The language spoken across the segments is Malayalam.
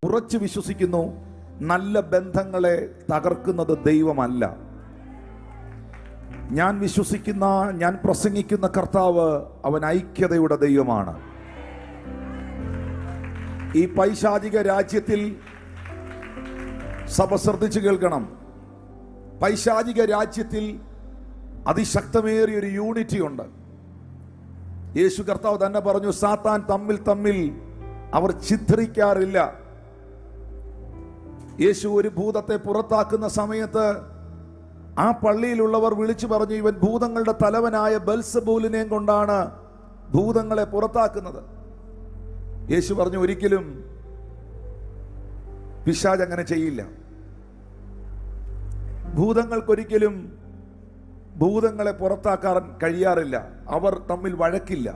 ഉറച്ചു വിശ്വസിക്കുന്നു, നല്ല ബന്ധങ്ങളെ തകർക്കുന്നത് ദൈവമല്ല. ഞാൻ വിശ്വസിക്കുന്ന, ഞാൻ പ്രസംഗിക്കുന്ന കർത്താവ് അവൻ ഐക്യതയുടെ ദൈവമാണ്. ഈ പൈശാചിക രാജ്യത്തിൽ സഭ ശ്രദ്ധിച്ചു കേൾക്കണം. പൈശാചിക രാജ്യത്തിൽ അതിശക്തമേറിയൊരു യൂണിറ്റി ഉണ്ട്. യേശു കർത്താവ് തന്നെ പറഞ്ഞു, സാത്താൻ തമ്മിൽ അവർ ഛിദ്രിക്കാറില്ല. യേശു ഒരു ഭൂതത്തെ പുറത്താക്കുന്ന സമയത്ത് ആ പള്ളിയിലുള്ളവർ വിളിച്ചു പറഞ്ഞു, ഇവൻ ഭൂതങ്ങളുടെ തലവനായ ബെൽസബൂലിനെയും കൊണ്ടാണ് ഭൂതങ്ങളെ പുറത്താക്കുന്നത്. യേശു പറഞ്ഞു, ഒരിക്കലും പിശാച് അങ്ങനെ ചെയ്യില്ല. ഭൂതങ്ങൾക്കൊരിക്കലും ഭൂതങ്ങളെ പുറത്താക്കാൻ കഴിയാറില്ല. അവർ തമ്മിൽ വഴക്കില്ല.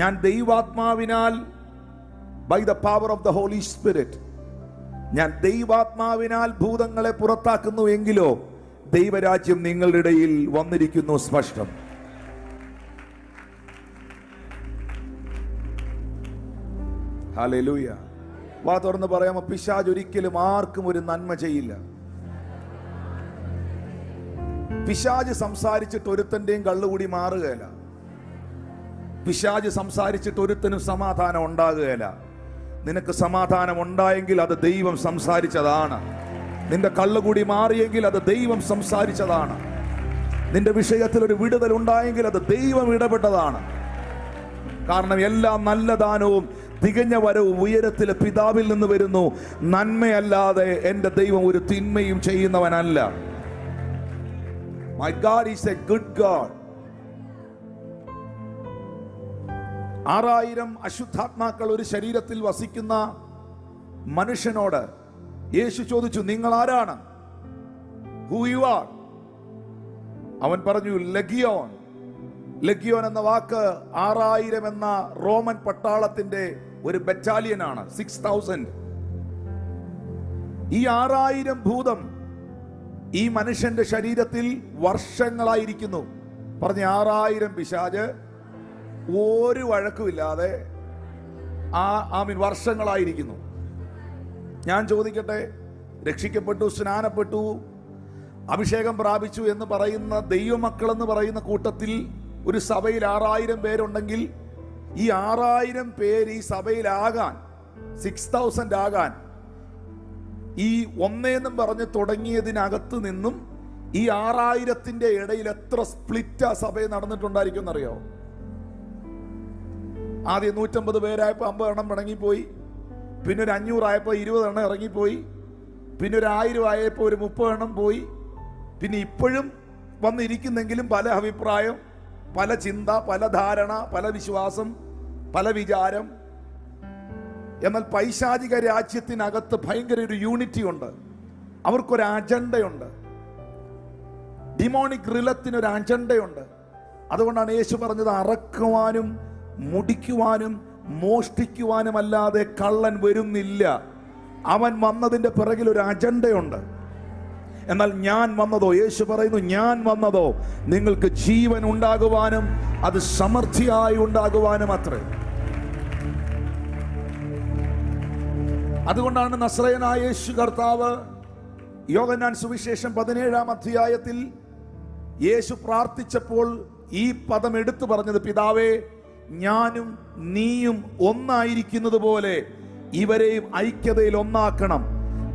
ഞാൻ ദൈവാത്മാവിനാൽ, by the power of the holy spirit, ഞാൻ ദൈവാത്മാവിനാൽ ഭൂതങ്ങളെ പുറത്താക്കുന്നു എങ്കിലോ ദൈവരാജ്യം നിങ്ങളുടെ ഇടയിൽ വന്നിരിക്കുന്നു. സ്പഷ്ടം. ഹല്ലേലൂയ. വാ തുറന്ന് പറയാമോ? പിശാച് ഒരിക്കലും ആർക്കും ഒരു നന്മ ചെയ്യില്ല. പിശാച് സംസാരിച്ചിട്ട് ഒരുത്തന്റെയും കള്ളുകൂടി മാറുകയില്ല. പിശാച് സംസാരിച്ചിട്ട് ഒരുത്തനും സമാധാനം ഉണ്ടാകുകയില്ല. നിനക്ക് സമാധാനം ഉണ്ടായെങ്കിൽ അത് ദൈവം സംസാരിച്ചതാണ്. നിന്റെ കള്ളുകൂടി മാറിയെങ്കിൽ അത് ദൈവം സംസാരിച്ചതാണ്. നിന്റെ വിഷയത്തിൽ ഒരു വിടുതൽ ഉണ്ടായെങ്കിൽ അത് ദൈവം ഇടപെട്ടതാണ്. കാരണം എല്ലാ നല്ല ദാനവും തികഞ്ഞ വരവും ഉയരത്തിലെ പിതാവിൽ നിന്ന് വരുന്നു. നന്മയല്ലാതെ എൻ്റെ ദൈവം ഒരു തിന്മയും ചെയ്യുന്നവനല്ല. My God is a good God. 6000 അശുദ്ധാത്മാക്കൾ ഒരു ശരീരത്തിൽ വസിക്കുന്ന മനുഷ്യനോട് യേശു ചോദിച്ചു, നിങ്ങൾ ആരാണ്? Who you are? അവൻ പറഞ്ഞു, ലെഗിയോൻ. ലെഗിയോൻ എന്ന വാക്ക് 6000 എന്ന റോമൻ പട്ടാളത്തിന്റെ ഒരു ബറ്റാലിയനാണ്. 6000. ഈ 6000 ഭൂതം ഈ മനുഷ്യന്റെ ശരീരത്തിൽ വർഷങ്ങളായിരിക്കുന്നു. പറഞ്ഞ 6000 പിശാച് ഒരു വഴക്കുമില്ലാതെ വർഷങ്ങളായിരിക്കുന്നു. ഞാൻ ചോദിക്കട്ടെ, രക്ഷിക്കപ്പെട്ടു, സ്നാനപ്പെട്ടു, അഭിഷേകം പ്രാപിച്ചു എന്ന് പറയുന്ന ദൈവമക്കൾ എന്ന് പറയുന്ന കൂട്ടത്തിൽ ഒരു സഭയിൽ 6000 പേരുണ്ടെങ്കിൽ ഈ 6000 പേര് ഈ സഭയിലാകാൻ, 6000 ആകാൻ, ഈ ഒന്നേന്നും പറഞ്ഞ് തുടങ്ങിയതിനകത്ത് നിന്നും ഈ 6000ന്റെ ഇടയിൽ എത്ര സ്പ്ലിറ്റ് ആ സഭയിൽ നടന്നിട്ടുണ്ടായിരിക്കും എന്നറിയോ? ആദ്യം 150 പേരായപ്പോൾ 50 എണ്ണം ഇറങ്ങിപ്പോയി. പിന്നെ ഒരു 500 ആയപ്പോൾ 20 എണ്ണം ഇറങ്ങിപ്പോയി. പിന്നെ ഒരു 1000 ആയപ്പോൾ ഒരു 30 എണ്ണം പോയി. പിന്നെ ഇപ്പോഴും വന്നിരിക്കുന്നെങ്കിലും പല അഭിപ്രായം, പല ചിന്ത, പല ധാരണ, പല വിശ്വാസം, പല വിചാരം. എന്നാൽ പൈശാചിക രാജ്യത്തിനകത്ത് ഭയങ്കര ഒരു യൂണിറ്റി ഉണ്ട്. അവർക്കൊരു അജണ്ടയുണ്ട്. ഡിമോണിക് റിലത്തിനൊരു അജണ്ടയുണ്ട്. അതുകൊണ്ടാണ് യേശു പറഞ്ഞത്, അറക്കുവാനും മുടിക്കുവാനും മോഷ്ടിക്കുവാനും അല്ലാതെ കള്ളൻ വരുന്നില്ല. അവൻ വന്നതിന്റെ പിറകിൽ ഒരു അജണ്ടയുണ്ട്. എന്നാൽ ഞാൻ വന്നതോ, യേശു പറയുന്നു, ഞാൻ വന്നതോ നിങ്ങൾക്ക് ജീവൻ ഉണ്ടാകുവാനും അത് സമൃദ്ധിയായി ഉണ്ടാകുവാനും അത്രേ. അതുകൊണ്ടാണ് നസ്രയനായ യേശു കർത്താവ് യോഹന്നാൻ സുവിശേഷം 17-ാം അധ്യായത്തിൽ യേശു പ്രാർത്ഥിച്ചപ്പോൾ ഈ പദം എടുത്തു പറഞ്ഞത്, പിതാവേ, ഞാനും നീയും ഒന്നായിരിക്കുന്നത് പോലെ ഇവരെയും ഐക്യതയിൽ ഒന്നാക്കണം.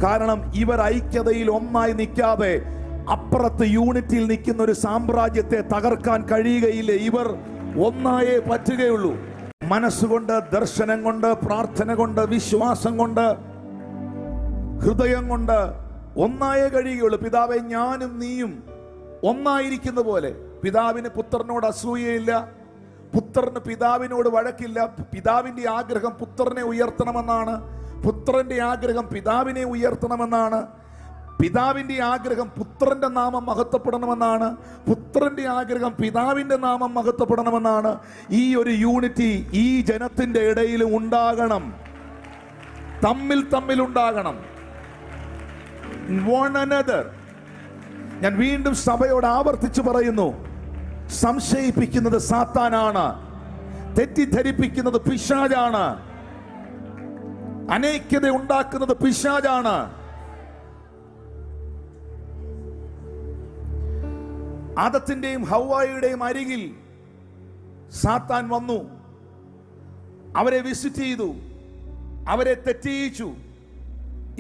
കാരണം ഇവർ ഐക്യതയിൽ ഒന്നായി നിൽക്കാതെ അപ്പുറത്ത് യൂണിറ്റിയിൽ നിൽക്കുന്ന ഒരു സാമ്രാജ്യത്തെ തകർക്കാൻ കഴിയുകയില്ല. ഇവർ ഒന്നായേ പറ്റുകയുള്ളൂ. മനസ്സുകൊണ്ട്, ദർശനം കൊണ്ട്, പ്രാർത്ഥന കൊണ്ട്, വിശ്വാസം കൊണ്ട്, ഹൃദയം കൊണ്ട് ഒന്നായേ കഴിയുകയുള്ളൂ. പിതാവേ, ഞാനും നീയും ഒന്നായിരിക്കുന്ന പോലെ. പിതാവിന് പുത്രനോട് അസൂയയില്ല, പുത്രന് പിതാവിനോട് വഴക്കില്ല. പിതാവിന്റെ ആഗ്രഹം പുത്രനെ ഉയർത്തണമെന്നാണ്, പുത്രന്റെ ആഗ്രഹം പിതാവിനെ ഉയർത്തണമെന്നാണ്. പിതാവിന്റെ ആഗ്രഹം പുത്രന്റെ നാമം മഹത്വപ്പെടണമെന്നാണ്, പുത്രന്റെ ആഗ്രഹം പിതാവിന്റെ നാമം മഹത്വപ്പെടണമെന്നാണ്. ഈ ഒരു യൂണിറ്റി ഈ ജനത്തിന്റെ ഇടയിൽ ഉണ്ടാകണം, തമ്മിൽ ഉണ്ടാകണം. One another. ഞാൻ വീണ്ടും സഭയോട് ആവർത്തിച്ചു പറയുന്നു, സംശയിപ്പിക്കുന്നത് സാത്താനാണ്, തെറ്റിദ്ധരിപ്പിക്കുന്നത് പിശാചാണ്. അനൈക്യത ഉണ്ടാക്കുന്നത് പിശാചാണ്. ആദത്തിന്റെയും ഹവ്വായുടെയും അരികിൽ സാത്താൻ വന്നു. അവരെ വിസിറ്റ് ചെയ്തു, അവരെ തെറ്റിയിച്ചു.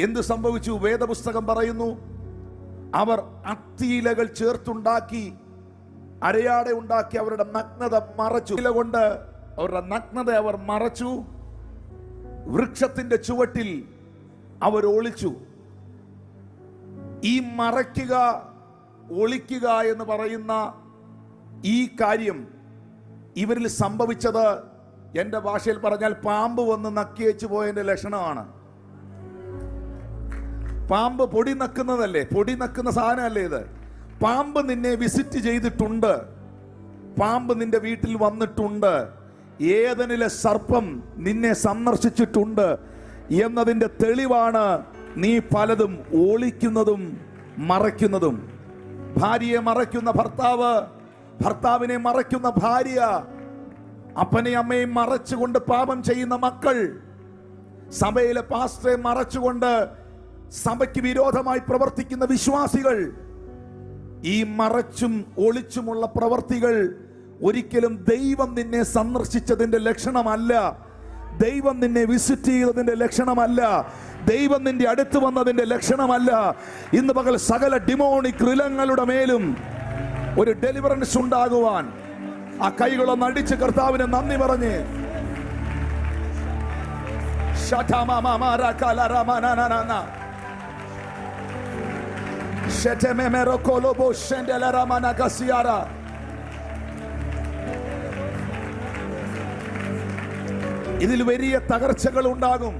എന്ത് സംഭവിച്ചു? വേദപുസ്തകം പറയുന്നു, അവർ അത്തിയിലകൾ ചേർത്തുണ്ടാക്കി, അരയാടെ ഉണ്ടാക്കി അവരുടെ നഗ്നത മറച്ചു. ഇല കൊണ്ട് അവരുടെ നഗ്നത അവർ മറച്ചു. വൃക്ഷത്തിന്റെ ചുവട്ടിൽ അവർ ഒളിച്ചു. ഈ മറയ്ക്കുക, ഒളിക്കുക എന്ന് പറയുന്ന ഈ കാര്യം ഇവരിൽ സംഭവിച്ചത്, എന്റെ ഭാഷയിൽ പറഞ്ഞാൽ പാമ്പ് വന്ന് നക്കിയേച്ചു പോയതിന്റെ ലക്ഷണമാണ്. പാമ്പ് പൊടി നക്കുന്നതല്ലേ, പൊടി നക്കുന്ന സാധനമല്ലേ ഇത്. പാമ്പ് നിന്നെ വിസിറ്റ് ചെയ്തിട്ടുണ്ട്, പാമ്പ് നിന്റെ വീട്ടിൽ വന്നിട്ടുണ്ട്, ഏദനിലെ സർപ്പം നിന്നെ സന്ദർശിച്ചിട്ടുണ്ട് എന്നതിന്റെ തെളിവാണ് നീ പലതും ഒളിക്കുന്നതും മറയ്ക്കുന്നതും. ഭാര്യയെ മറയ്ക്കുന്ന ഭർത്താവ്, ഭർത്താവിനെ മറയ്ക്കുന്ന ഭാര്യ, അപ്പനെയും അമ്മയും മറച്ചുകൊണ്ട് പാപം ചെയ്യുന്ന മക്കൾ, സഭയിലെ പാസ്റ്ററെ മറച്ചുകൊണ്ട് സഭയ്ക്ക് വിരോധമായി പ്രവർത്തിക്കുന്ന വിശ്വാസികൾ. ഈ മറച്ചും ഒളിച്ചുമുള്ള പ്രവർത്തികൾ ഒരിക്കലും ദൈവം നിന്നെ സന്ദർശിച്ചതിന്റെ ലക്ഷണമല്ല, ദൈവം നിന്നെ വിസിറ്റ് ചെയ്തതിന്റെ ലക്ഷണമല്ല, ദൈവം നിന്റെ അടുത്ത് വന്നതിന്റെ ലക്ഷണമല്ല. ഇന്ന് പകൽ സകല ഡിമോണിക് റിലങ്ങളുടെ മേലും ഒരു ഡെലിവറൻസ് ഉണ്ടാകുവാൻ ആ കൈകളൊന്ന് അടിച്ച് കർത്താവിന് നന്ദി പറഞ്ഞ് ഇതിൽ വലിയ തകർച്ചകൾ ഉണ്ടാകും.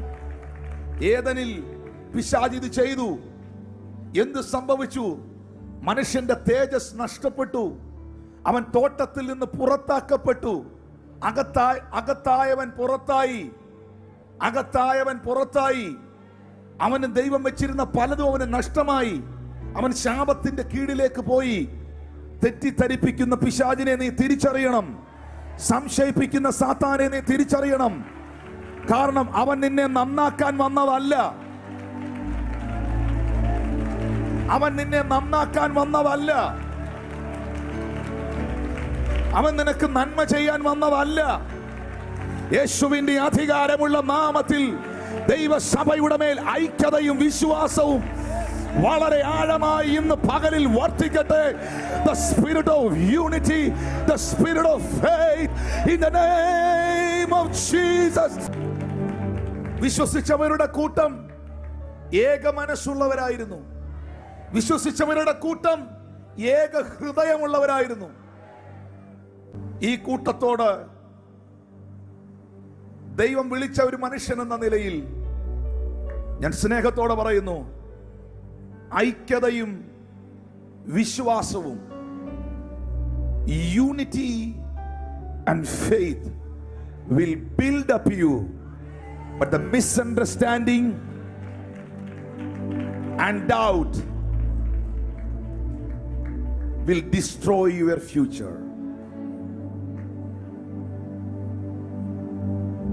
ഏദനിൽ പിശാച് ഇത് ചെയ്തു. എന്ത് സംഭവിച്ചു? മനുഷ്യന്റെ തേജസ് നഷ്ടപ്പെട്ടു. അവൻ തോട്ടത്തിൽ നിന്ന് പുറത്താക്കപ്പെട്ടു. അകത്തായവൻ പുറത്തായി. അവന് ദൈവം വെച്ചിരുന്ന പലതും അവന് നഷ്ടമായി. അവൻ ശാപത്തിന്റെ കീഴിലേക്ക് പോയി. തെറ്റിദ്ധരിപ്പിക്കുന്ന പിശാചിനെ നീ തിരിച്ചറിയണം. സംശയിപ്പിക്കുന്ന സാത്താനെ നീ തിരിച്ചറിയണം. കാരണം അവൻ നിന്നെ നന്നാക്കാൻ വന്നതല്ല. അവൻ നിന്നെ നന്നാക്കാൻ വന്നതല്ല. അവൻ നിനക്ക് നന്മ ചെയ്യാൻ വന്നതല്ല. യേശുവിന്റെ അധികാരമുള്ള നാമത്തിൽ ദൈവസഭയുടെ മേൽ ഐക്യതയും വിശ്വാസവും വളരെ ആഴമായി ഇന്ന് പകലിൽ വർദ്ധിക്കട്ടെ. The spirit of unity, the spirit of faith in the name of Jesus. വിശ്വസിച്ചവരുടെ കൂട്ടം ഏക മനസ്സുള്ളവരായിരുന്നു. വിശ്വസിച്ചവരുടെ കൂട്ടം ഏക ഹൃദയമുള്ളവരായിരുന്നു. ഈ കൂട്ടത്തോട് ദൈവം വിളിച്ച ഒരു മനുഷ്യൻ എന്ന നിലയിൽ ഞാൻ സ്നേഹത്തോടെ പറയുന്നു, ഐക്യതയും വിശ്വാസവും, unity and faith will build up you, but the misunderstanding and doubt will destroy your future.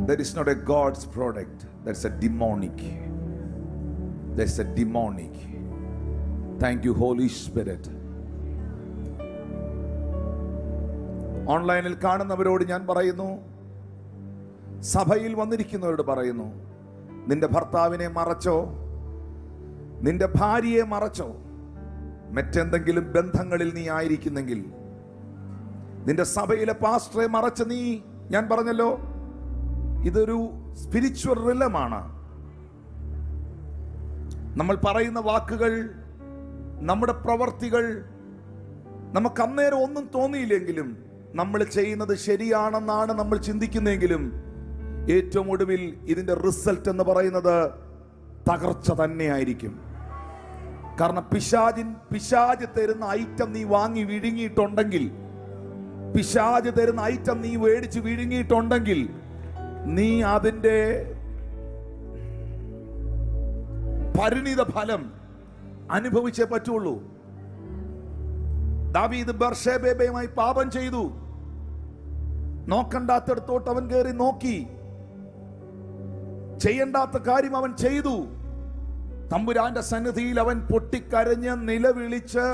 That is not a God's product. That's a demonic. That's a demonic. Thank you, Holy Spirit. ഓൺലൈനിൽ കാണുന്നവരോട് ഞാൻ പറയുന്നു, സഭയിൽ വന്നിരിക്കുന്നവരോട് പറയുന്നു, നിന്റെ ഭർത്താവിനെ മറച്ചോ, നിന്റെ ഭാര്യയെ മറച്ചോ, മറ്റെന്തെങ്കിലും ബന്ധങ്ങളിൽ നീ ആയിരിക്കുന്നെങ്കിൽ, നിന്റെ സഭയിലെ പാസ്റ്ററെ മറച്ച് നീ, ഞാൻ പറഞ്ഞല്ലോ ഇതൊരു സ്പിരിച്വൽ റിലമാണ്. നമ്മൾ പറയുന്ന വാക്കുകൾ, നമ്മുടെ പ്രവർത്തികൾ നമുക്ക് അന്നേരം ഒന്നും തോന്നിയില്ലെങ്കിലും, നമ്മൾ ചെയ്യുന്നത് ശരിയാണെന്നാണ് നമ്മൾ ചിന്തിക്കുന്നെങ്കിലും, ഏറ്റവും ഒടുവിൽ ഇതിന്റെ റിസൾട്ട് എന്ന് പറയുന്നത് തകർച്ച തന്നെയായിരിക്കും. കാരണം പിശാച് തരുന്ന ഐറ്റം നീ വാങ്ങി വിഴുങ്ങിയിട്ടുണ്ടെങ്കിൽ, പിശാച് തരുന്ന ഐറ്റം നീ മേടിച്ച് വിഴുങ്ങിയിട്ടുണ്ടെങ്കിൽ, നീ അതിന്റെ പരിണിത ഫലം അനുഭവിച്ചേ പറ്റുള്ളൂ. ദാവീദ് ബർശേബയുമായി പാപം ചെയ്തു. നോക്കണ്ടാത്തടത്തോട്ട് അവൻ കയറി നോക്കി. ചെയ്യേണ്ടാത്ത കാര്യം അവൻ ചെയ്തു. തമ്പുരാന്റെ സന്നിധിയിൽ അവൻ പൊട്ടിക്കരഞ്ഞ് നിലവിളിച്ച്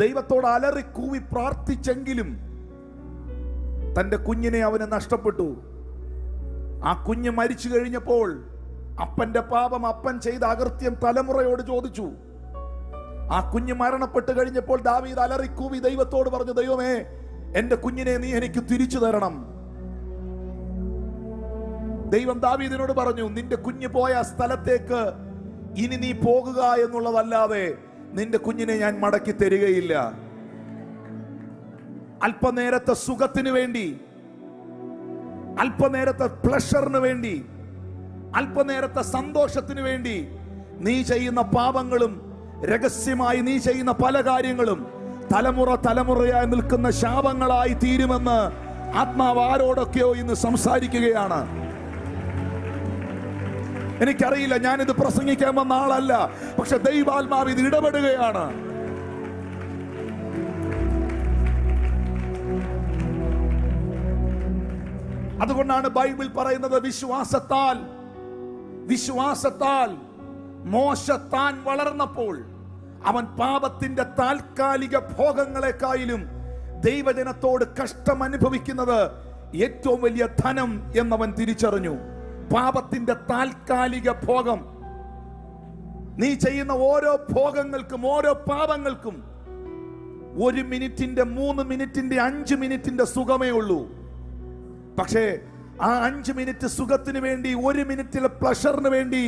ദൈവത്തോട് അലറി കൂവി പ്രാർത്ഥിച്ചെങ്കിലും തന്റെ കുഞ്ഞിനെ അവന് നഷ്ടപ്പെട്ടു. ആ കുഞ്ഞ് മരിച്ചു കഴിഞ്ഞപ്പോൾ അപ്പന്റെ പാപം, അപ്പൻ ചെയ്ത അകൃത്യം തലമുറയോട് ചോദിച്ചു. ആ കുഞ്ഞ് മരണപ്പെട്ട് കഴിഞ്ഞപ്പോൾ ദാവീദ് അലറിക്കൂവി ദൈവത്തോട് പറഞ്ഞു, ദൈവമേ, എന്റെ കുഞ്ഞിനെ നീ എനിക്ക് തിരിച്ചു തരണം. ദൈവം ദാവീദിനോട് പറഞ്ഞു, നിന്റെ കുഞ്ഞ് പോയ സ്ഥലത്തേക്ക് ഇനി നീ പോകുക എന്നുള്ളതല്ലാതെ നിന്റെ കുഞ്ഞിനെ ഞാൻ മടക്കി തരികയില്ല. അല്പനേരത്തെ സുഖത്തിന് വേണ്ടി, അല്പനേരത്തെ പ്ലഷറിന് വേണ്ടി, അല്പനേരത്തെ സന്തോഷത്തിന് വേണ്ടി നീ ചെയ്യുന്ന പാപങ്ങളും രഹസ്യമായി നീ ചെയ്യുന്ന പല കാര്യങ്ങളും തലമുറ തലമുറയായി നിൽക്കുന്ന ശാപങ്ങളായി തീരുമെന്ന് ആത്മാവ് ആരോടൊക്കെയോ ഇന്ന് സംസാരിക്കുകയാണ്. എനിക്കറിയില്ല, ഞാനിത് പ്രസംഗിക്കാൻ വന്ന ആളല്ല, പക്ഷെ ദൈവാത്മാവ് ഇത് ഇടപെടുകയാണ്. അതുകൊണ്ടാണ് ബൈബിൾ പറയുന്നത്, വിശ്വാസത്താൽ മോശ താൻ വളർന്നപ്പോൾ അവൻ പാപത്തിന്റെ താൽക്കാലിക ഭോഗങ്ങളെക്കാളും ദൈവജനത്തോട് കഷ്ടം അനുഭവിക്കുന്നത് ഏറ്റവും വലിയ ധനം എന്നവൻ തിരിച്ചറിഞ്ഞു. പാപത്തിന്റെ താൽക്കാലിക ഭോഗം, നീ ചെയ്യുന്ന ഓരോ ഭോഗങ്ങൾക്കും ഓരോ പാപങ്ങൾക്കും 1 മിനിറ്റിന്റെ 3 മിനിറ്റിന്റെ 5 മിനിറ്റിന്റെ സുഖമേ ഉള്ളൂ. പക്ഷേ ആ 5 മിനിറ്റ് സുഖത്തിന് വേണ്ടി, 1 മിനിറ്റിലെ പ്ലഷറിന് വേണ്ടി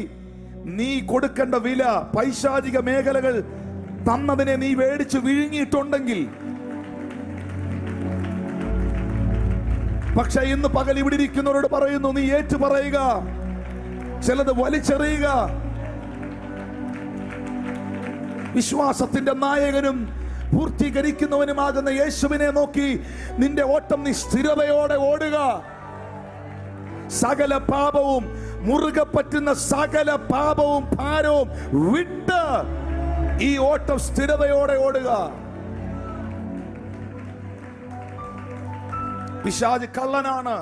നീ കൊടുക്കേണ്ട വില, പൈശാചിക മേഖലകൾ തന്നതിനെ നീ മേടിച്ച് വിഴുങ്ങിയിട്ടുണ്ടെങ്കിൽ, പക്ഷെ ഇന്ന് പകൽ ഇവിടെ ഇരിക്കുന്നവരോട് പറയുന്നു, നീ ഏറ്റു പറയുക, ചിലത് വലിച്ചെറിയുക. വിശ്വാസത്തിന്റെ നായകനും പൂർത്തീകരിക്കുന്നവനുമാകുന്ന യേശുവിനെ നോക്കി നിന്റെ ഓട്ടം നീ സ്ഥിരതയോടെ ഓടുക. സകല പാപവും, മുറുകെ പറ്റുന്ന സകല പാപവും ഭാരവും വിട്ട് ഈ ഓട്ടം സ്ഥിരതയോടെ ഓടുക. പിശാച് കള്ളനാണ്.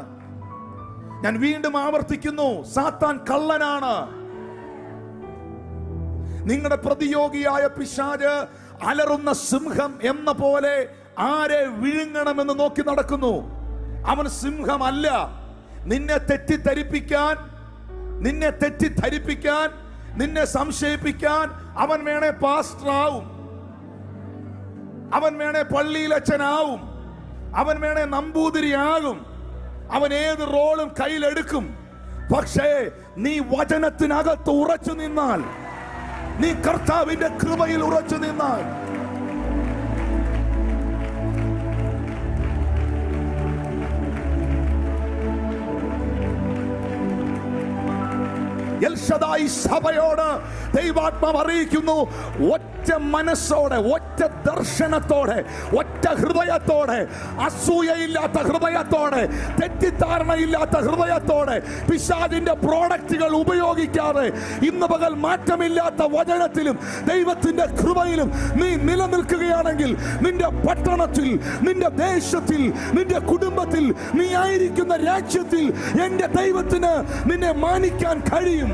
ഞാൻ വീണ്ടും ആവർത്തിക്കുന്നു, സാത്താൻ കള്ളനാണ്. നിങ്ങളുടെ പ്രതിയോഗിയായ പിശാച് അലറുന്ന സിംഹം എന്ന പോലെ ആരെ വിഴുങ്ങണമെന്ന് നോക്കി നടക്കുന്നു. അവൻ സിംഹമല്ല. നിന്നെ തെറ്റിദ്ധരിപ്പിക്കാൻ, നിന്നെ സംശയിപ്പിക്കാൻ അവൻ വേണേ പാസ്റ്ററാവും, അവൻ വേണേ പള്ളിയിലച്ഛനാവും, അവൻ വേണേ നമ്പൂതിരിയാകും, അവൻ ഏത് റോളും കയ്യിലെടുക്കും. പക്ഷേ നീ വചനത്തിനകത്ത് ഉറച്ചു നിന്നാൽ, നീ കർത്താവിന്റെ കൃപയിൽ ഉറച്ചു നിന്നാൽ, എൽഷദായി സഭയോട് ദൈവാത്മാവ് അറിയിക്കുന്നു, ഒറ്റ മനസ്സോടെ, ഒറ്റ ദർശനത്തോടെ, ഒറ്റ ഹൃദയത്തോടെ, അസൂയയില്ലാത്ത ഹൃദയത്തോടെ, തെറ്റിദ്ധാരണയില്ലാത്ത ഹൃദയത്തോടെ, പിശാചിന്റെ പ്രോഡക്റ്റുകൾ ഉപയോഗിക്കാതെ, ഇന്ന് പകൽ മാറ്റമില്ലാത്ത വചനത്തിലും ദൈവത്തിന്റെ കൃപയിലും നീ നിലനിൽക്കുകയാണെങ്കിൽ, നിന്റെ പട്ടണത്തിൽ, നിന്റെ ദേശത്തിൽ, നിന്റെ കുടുംബത്തിൽ, നീ ആയിരിക്കുന്ന രാജ്യത്തിൽ എന്റെ ദൈവത്തിന് നിന്നെ മാനിക്കാൻ കഴിയും.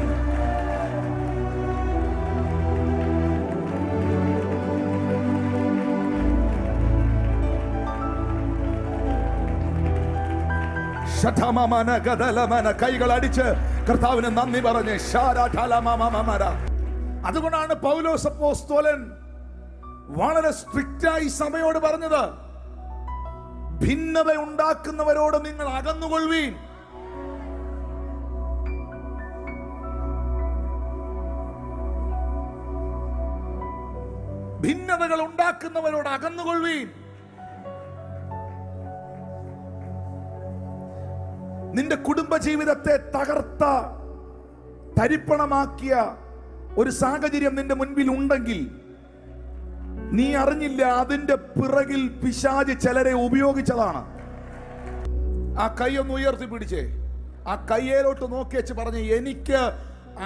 കൈകൾ അടിച്ച് കർത്താവിന് നന്ദി പറഞ്ഞ്. അതുകൊണ്ടാണ് പൗലോസ് അപ്പോസ്തലൻ വളരെ സ്ട്രിക്റ്റായി സഭയോട് പറഞ്ഞത്, ഭിന്നത ഉണ്ടാക്കുന്നവരോട് നിങ്ങൾ അകന്നുകൊള്ളുവീൻ. ഭിന്നതകൾ ഉണ്ടാക്കുന്നവരോട് അകന്നുകൊള്ളുവീൻ. നിന്റെ കുടുംബജീവിതത്തെ തകർത്ത, തരിപ്പണമാക്കിയ ഒരു സാഹചര്യം നിന്റെ മുൻപിൽ ഉണ്ടെങ്കിൽ നീ അറിഞ്ഞില്ല, അതിന്റെ പിറകിൽ പിശാച് ചിലരെ ഉപയോഗിച്ചതാണ്. ആ കൈ ഒന്ന് ഉയർത്തി പിടിച്ചേ, ആ കയ്യേലോട്ട് നോക്കി വെച്ച് പറഞ്ഞ്, എനിക്ക്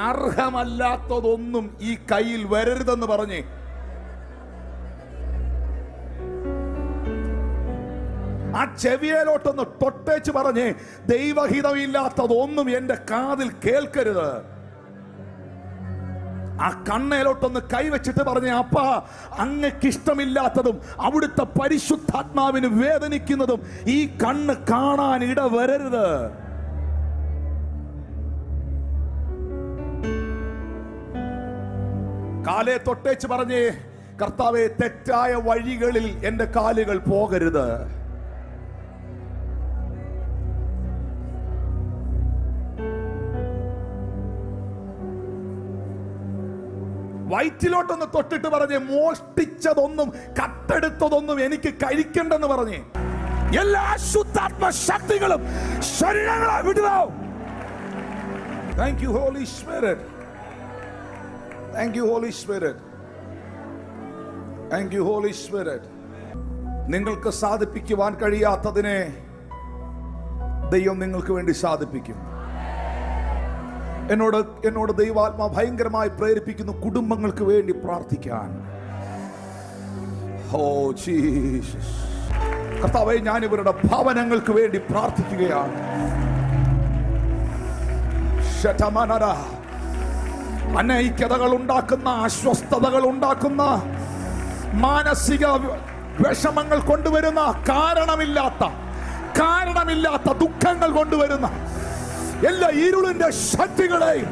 അർഹമല്ലാത്തതൊന്നും ഈ കയ്യിൽ വരരുതെന്ന് പറഞ്ഞേ. ആ ചെവിയിലോട്ടൊന്ന് തൊട്ടേച്ച് പറഞ്ഞേ, ദൈവഹിതമില്ലാത്തതൊന്നും എന്റെ കാതിൽ കേൾക്കരുത്. ആ കണ്ണേലോട്ടൊന്ന് കൈവച്ചിട്ട് പറഞ്ഞേ, അപ്പാ അങ്ങക്കിഷ്ടമില്ലാത്തതും അവിടുത്തെ പരിശുദ്ധാത്മാവിന് വേദനിക്കുന്നതും ഈ കണ്ണ് കാണാൻ ഇടവരരുത്. കാലേ തൊട്ടേച്ച് പറഞ്ഞേ, കർത്താവേ തെറ്റായ വഴികളിൽ എന്റെ കാലുകൾ പോകരുത്. വയറ്റിലോട്ടൊന്ന് തൊട്ടിട്ട് പറഞ്ഞേ, മോഷ്ടിച്ചതൊന്നും കട്ടെടുത്തതൊന്നും എനിക്ക് കഴിക്കണ്ടെന്ന് പറഞ്ഞേ. എല്ലാ അശുദ്ധാത്മ ശക്തികളും ശരീരങ്ങളെ വിടുക. Thank you holy spirit. Thank you holy spirit. Thank you holy spirit. നിങ്ങൾക്ക് സാധിപ്പിക്കുവാൻ കഴിയാത്തതിനെ ദൈവം നിങ്ങൾക്ക് വേണ്ടി സാധിപ്പിക്കും. എന്നോട് ദൈവാത്മാ ഭയങ്കരമായി പ്രേരിപ്പിക്കുന്നു കുടുംബങ്ങൾക്ക് വേണ്ടി പ്രാർത്ഥിക്കാൻ. ഓ ജീസസ് കർത്താവേ, ഞാൻ ഇവരുടെ ഭവനങ്ങൾക്ക് വേണ്ടി പ്രാർത്ഥിക്കുകയാണ്. അനൈക്യതകൾ ഉണ്ടാക്കുന്ന, അസ്വസ്ഥതകൾ ഉണ്ടാക്കുന്ന, മാനസിക വിഷമങ്ങൾ കൊണ്ടുവരുന്ന, കാരണമില്ലാത്ത ദുഃഖങ്ങൾ കൊണ്ടുവരുന്ന എല്ലാ ഇരുളിന്റെ ശക്തികളെയും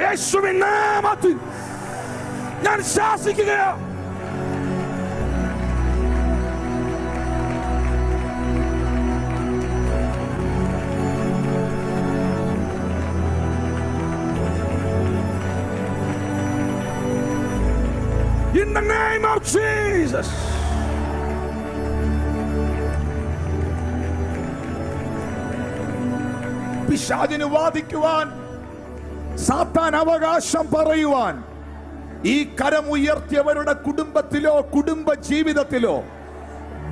യേശുവിൻ നാമത്തിൽ ഞാൻ ശാസിക്കുകയാണ്. In the name of Jesus. പിശാചിന് വാദിക്കുവാൻ, സാത്താൻ അവകാശം പറയുവാൻ ഈ കരം ഉയർത്തിയവരുടെ കുടുംബത്തിലോ കുടുംബ ജീവിതത്തിലോ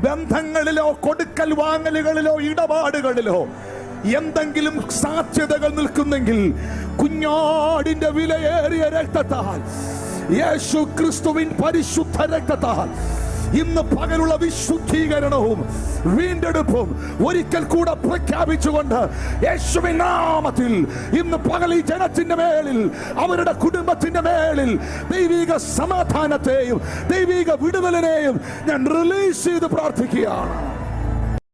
ബന്ധങ്ങളിലോ കൊടുക്കൽ വാങ്ങലുകളിലോ ഇടപാടുകളിലോ എന്തെങ്കിലും സാധ്യതകൾ നിൽക്കുന്നെങ്കിൽ കുഞ്ഞാടിന്റെ വിലയേറിയ രക്തത്താൽ, യേശു ക്രിസ്തുവിൻ പരിശുദ്ധ രക്തത്താൽ ഇന്ന് പകലുള്ള വിശുദ്ധീകരണവും വീണ്ടെടുപ്പും ഒരിക്കൽ കൂടെ പ്രഖ്യാപിച്ചുകൊണ്ട് യേശുവിൻ നാമത്തിൽ ഇന്ന് പകൽ ഈ ജനത്തിന്റെ മേലിൽ, അവരുടെ കുടുംബത്തിന്റെ മേലിൽ ദൈവിക സമാധാനത്തെയും ദൈവിക വിടുതലിനെയും ഞാൻ റിലീസ് ചെയ്ത് പ്രാർത്ഥിക്കുകയാണ്.